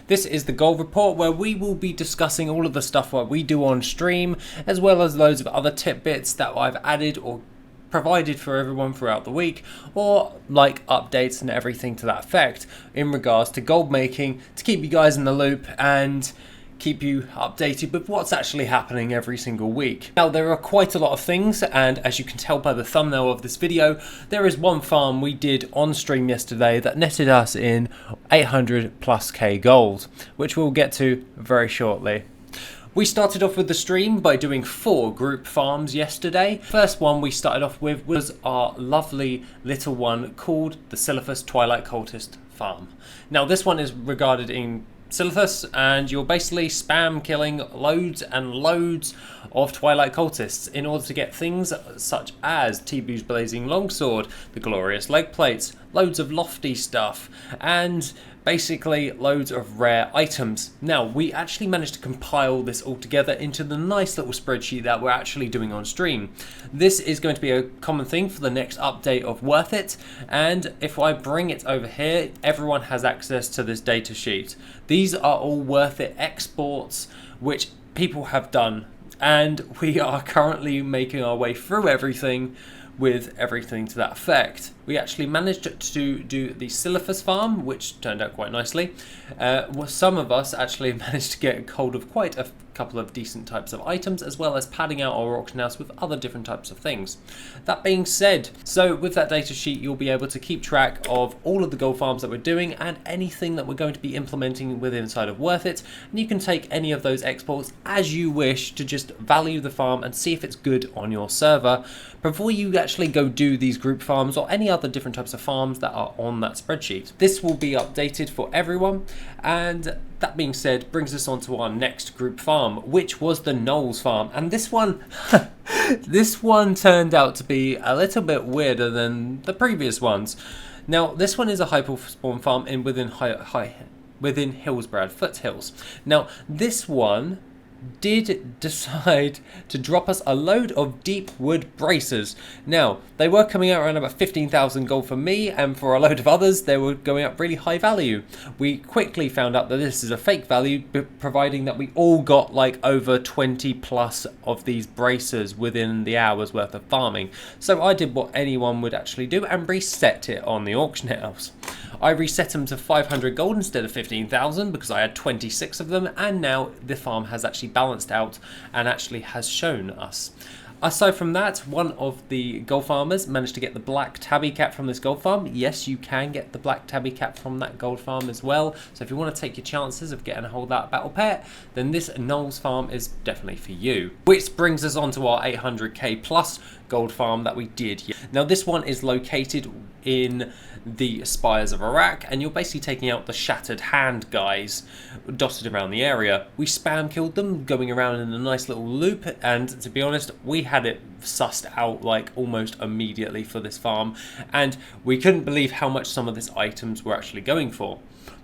This is the Gold Report, where we will be discussing all of the stuff what we do on stream, as well as loads of other tidbits that I've added or provided for everyone throughout the week, or like updates and everything to that effect in regards to gold making, to keep you guys in the loop and keep you updated with what's actually happening every single week. Now, there are quite a lot of things, and as you can tell by the thumbnail of this video, there is one farm we did on stream yesterday that netted us in 800+k gold, which we'll get to very shortly. We started off with the stream by doing 4 group farms yesterday. First one we started off with was our lovely little one called the 𝐆𝐿𝐼 Twilight Cultist farm. Now, this one is regarded in 𝐆𝐿𝐼, and you're basically spam killing loads and loads of Twilight Cultists in order to get things such as 𝐆𝐿𝐼 Longsword, the Glorious Leg Plates, loads of lofty stuff, and basically loads of rare items. Now, we actually managed to compile this all together into the nice little spreadsheet that we're actually doing on stream. This is going to be a common thing for the next update of Worth It, and if I bring it over here, everyone has access to this data sheet. These are all Worth It exports which people have done, and we are currently making our way through everything with everything to that effect. We actually managed to do the 𝐆𝐿𝐼 farm, which turned out quite nicely. Some of us actually managed to get hold of quite a couple of decent types of items, as well as padding out our auction house with other different types of things. That being said, so with that data sheet, you'll be able to keep track of all of the gold farms that we're doing and anything that we're going to be implementing within inside of Worth It. And you can take any of those exports as you wish to just value the farm and see if it's good on your server before you actually go do these group farms or any other different types of farms that are on that spreadsheet. This will be updated for everyone, and that being said, brings us on to our next group farm, which was the Knowles farm. And this one this one turned out to be a little bit weirder than the previous ones. Now, this one is a hyperspawn farm within Hillsbrad foothills. Now, this one did decide to drop us a load of deep wood bracers. Now, they were coming out around about 15,000 gold for me, and for a load of others they were going up really high value. We quickly found out that this is a fake value, providing that we all got like over 20 plus of these bracers within the hour's worth of farming. So I did what anyone would actually do and reset it on the auction house. I reset them to 500 gold instead of 15,000 because I had 26 of them, and now the farm has actually balanced out and actually has shown us. Aside from that, one of the gold farmers managed to get the black tabby cat from this gold farm. Yes, you can get the black tabby cat from that gold farm as well. So if you want to take your chances of getting a hold of that battle pet, then this Knowles farm is definitely for you. Which brings us on to our 800k plus gold farm that we did here. Now, this one is located in the Spires of Iraq, and you're basically taking out the Shattered Hand guys dotted around the area. We spam killed them, going around in a nice little loop, and to be honest, we had it sussed out like almost immediately for this farm, and we couldn't believe how much some of these items were actually going for.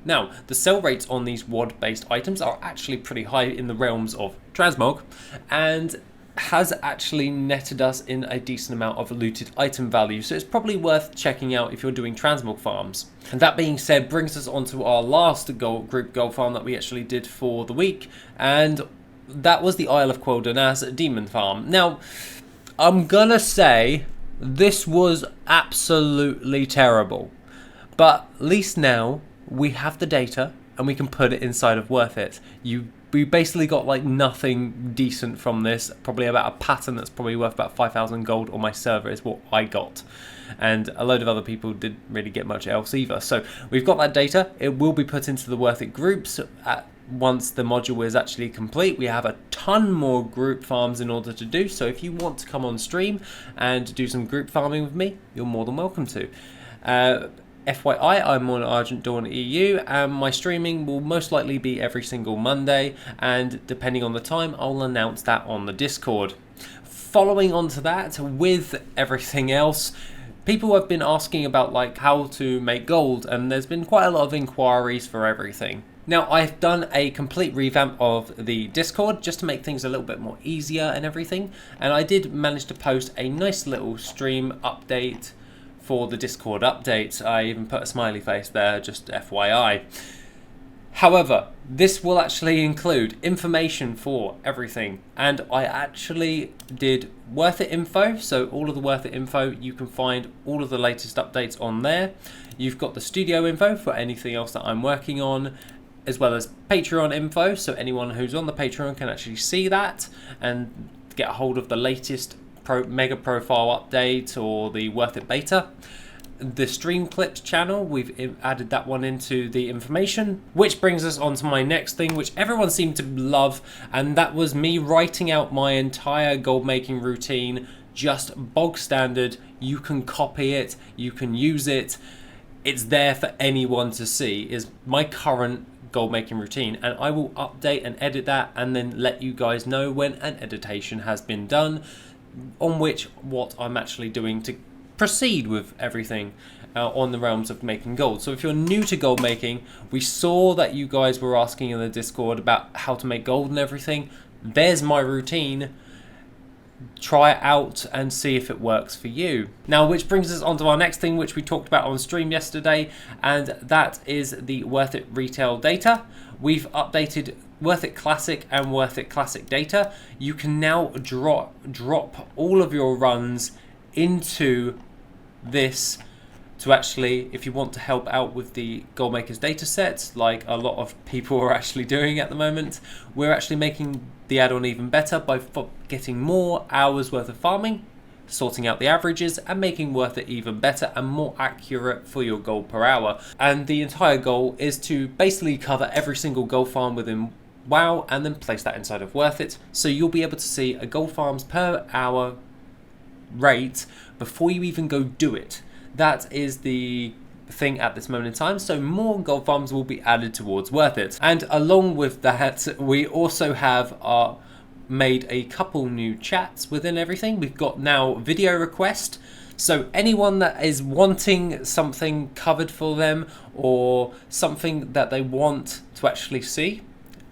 Now, the sell rates on these WOD based items are actually pretty high in the realms of transmog, and has actually netted us in a decent amount of looted item value, so it's probably worth checking out if you're doing transmog farms. And that being said, brings us on to our last group gold farm that we actually did for the week, and that was the Isle of Quel'Danas demon farm. Now, I'm gonna say this was absolutely terrible, but at least now we have the data and we can put it inside of Worth It. We basically got like nothing decent from this, probably about a pattern that's probably worth about 5,000 gold on my server is what I got. And a load of other people didn't really get much else either. So we've got that data. It will be put into the Worth It groups once the module is actually complete. We have a ton more group farms in order to do, so if you want to come on stream and do some group farming with me, you're more than welcome to. FYI, I'm on Argent Dawn EU, and my streaming will most likely be every single Monday, and depending on the time, I'll announce that on the Discord. Following on to that, with everything else, people have been asking about like how to make gold, and there's been quite a lot of inquiries for everything. Now, I've done a complete revamp of the Discord just to make things a little bit more easier and everything, and I did manage to post a nice little stream update for the Discord update. I even put a smiley face there, just FYI. However, this will actually include information for everything, and I actually did Worth It info, so all of the Worth It info, you can find all of the latest updates on there. You've got the studio info for anything else that I'm working on, as well as Patreon info, so anyone who's on the Patreon can actually see that and get a hold of the latest mega profile update or the Worth It beta. The stream clips channel, we've added that one into the information, which brings us on to my next thing, which everyone seemed to love, and that was me writing out my entire gold making routine, just bog standard. You can copy it, you can use it, it's there for anyone to see, is my current gold making routine, and I will update and edit that and then let you guys know when an editation has been done on what I'm actually doing to proceed with everything on the realms of making gold. So if you're new to gold making, we saw that you guys were asking in the Discord about how to make gold and everything. There's my routine. Try it out and see if it works for you. Now, which brings us on to our next thing, which we talked about on stream yesterday, and that is the Worth It retail data. We've updated Worth It Classic and Worth It Classic data. You can now drop all of your runs into this to actually, if you want to help out with the gold makers data sets, like a lot of people are actually doing at the moment, we're actually making the add-on even better by getting more hours worth of farming, sorting out the averages, and making Worth It even better and more accurate for your gold per hour. And the entire goal is to basically cover every single gold farm within WoW and then place that inside of Worth It, so you'll be able to see a gold farms per hour rate before you even go do it. That is the thing at this moment in time, so more gold farms will be added towards Worth It. And along with that, we also have made a couple new chats within everything. We've got now video request, so anyone that is wanting something covered for them or something that they want to actually see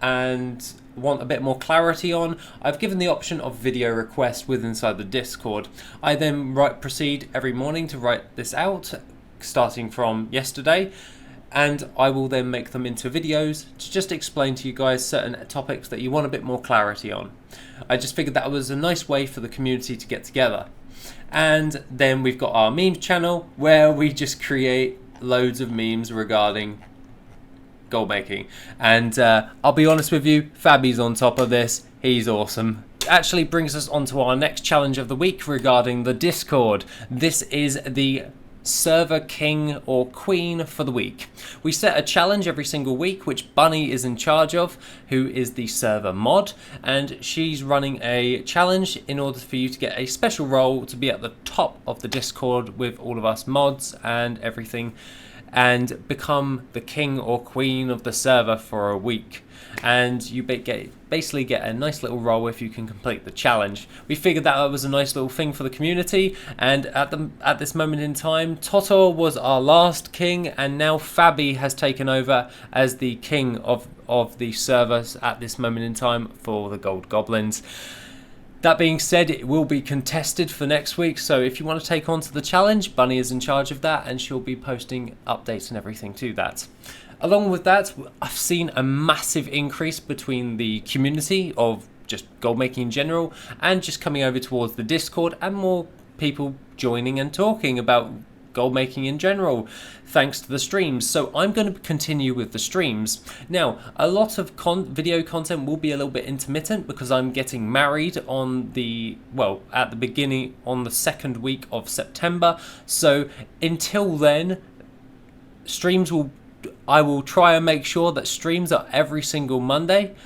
and want a bit more clarity on, I've given the option of video request inside the Discord. I then proceed every morning to write this out, starting from yesterday, and I will then make them into videos to just explain to you guys certain topics that you want a bit more clarity on. I just figured that was a nice way for the community to get together. And then we've got our memes channel, where we just create loads of memes regarding gold making, and I'll be honest with you, Fabi's on top of this. He's awesome. Actually brings us on to our next challenge of the week regarding the Discord. This is the server king or queen for the week. We set a challenge every single week, which Bunny is in charge of, who is the server mod, and she's running a challenge in order for you to get a special role to be at the top of the Discord with all of us mods and everything, and become the king or queen of the server for a week. And you basically get a nice little role if you can complete the challenge. We figured that was a nice little thing for the community, and at this moment in time, Totor was our last king, and now Fabi has taken over as the king of the servers at this moment in time for the Gold Goblins. That being said, it will be contested for next week, so if you want to take on to the challenge, Bunny is in charge of that, and she'll be posting updates and everything to that. Along with that, I've seen a massive increase between the community of just gold making in general and just coming over towards the Discord, and more people joining and talking about gold making in general, thanks to the streams. So I'm going to continue with the streams. Now, a lot of video content will be a little bit intermittent because I'm getting married on at the beginning, on the second week of September. So until then, I will try and make sure that streams are every single Monday,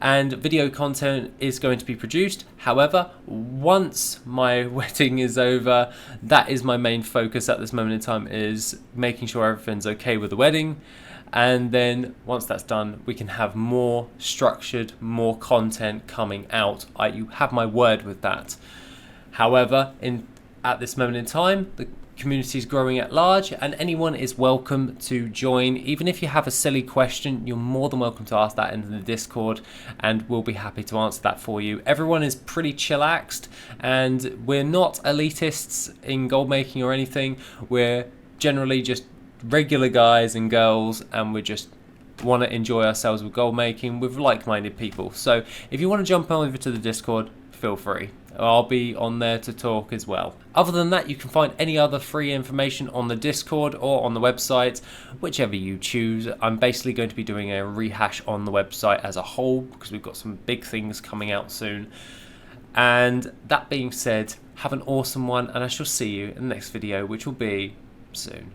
and video content is going to be produced. However, once my wedding is over, that is my main focus at this moment in time, is making sure everything's okay with the wedding. And then once that's done, we can have more structured, more content coming out. You have my word with that. However, at this moment in time, the community is growing at large, and anyone is welcome to join. Even if you have a silly question, you're more than welcome to ask that in the Discord, and we'll be happy to answer that for you. Everyone is pretty chillaxed, and we're not elitists in gold making or anything. We're generally just regular guys and girls, and we're just want to enjoy ourselves with gold making with like-minded people. So if you want to jump over to the Discord, feel free. I'll be on there to talk as well. Other than that, you can find any other free information on the Discord or on the website, whichever you choose. I'm basically going to be doing a rehash on the website as a whole because we've got some big things coming out soon. And that being said, have an awesome one, and I shall see you in the next video, which will be soon.